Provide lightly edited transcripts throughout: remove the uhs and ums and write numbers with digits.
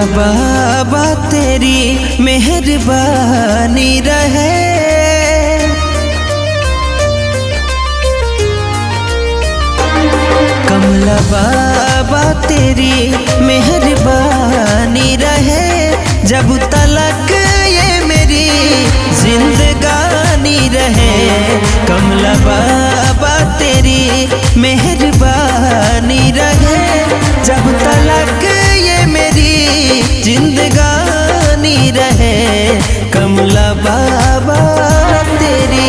बाबा तेरी मेहरबानी रहे। कमला बाबा तेरी मेहरबानी रहे। जब तलक ये मेरी जिंदगानी रहे। कमला बाबा तेरी मेहरबानी रहे। जब तलक ये मेरी जिंदगानी रहे। कमला बाबा तेरी।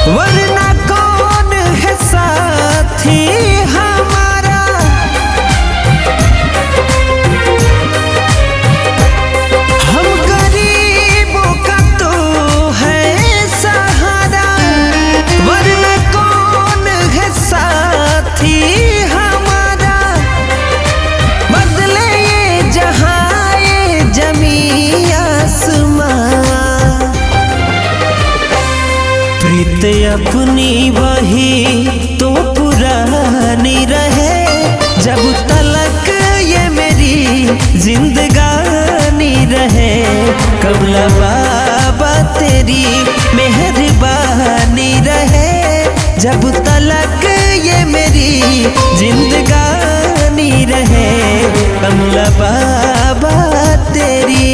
वरना कौन है साथी हमारा। हम गरीबों का तो है सहारा। वरना कौन है साथी हमारा। बदले ये जहां ये जमीन आसमां। प्रीत अपनी वही तो पुरानी रहे। जब तलक ये मेरी जिंदगानी रहे। कमला बाबा तेरी मेहरबानी रहे। जब तलक ये मेरी जिंदगानी रहे। कमला बाबा तेरी।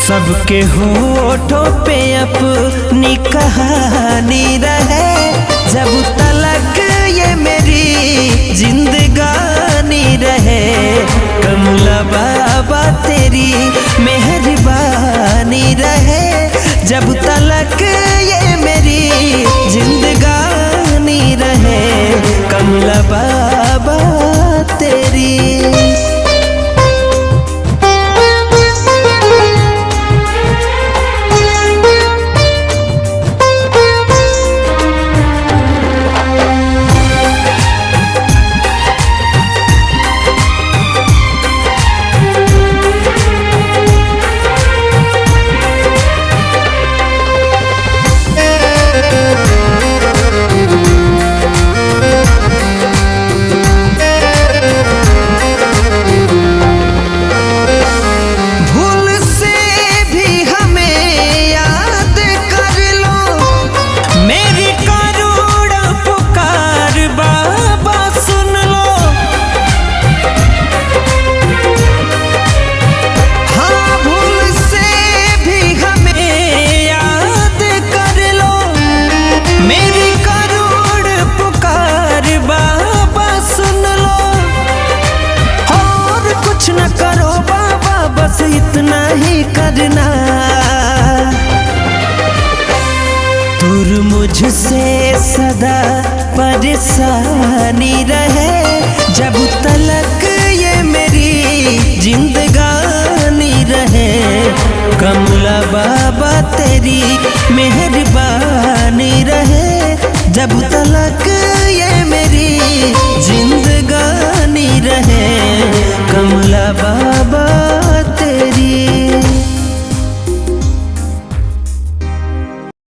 सबके होठों पे अपनी कहानी रहे। जब तलक ये मेरी जिंदगानी रहे। कमला बाबा तेरी मेहरबानी रहे। जब तलक ये मेरी जिंदगानी रहे। कमला बाबा तेरी। बस इतना ही करना। दूर मुझसे सदा परेशानी रहे। जब तलक ये मेरी जिंदगानी रहे। कमला बाबा तेरी मेहरबानी रहे। जब तलक ये मेरी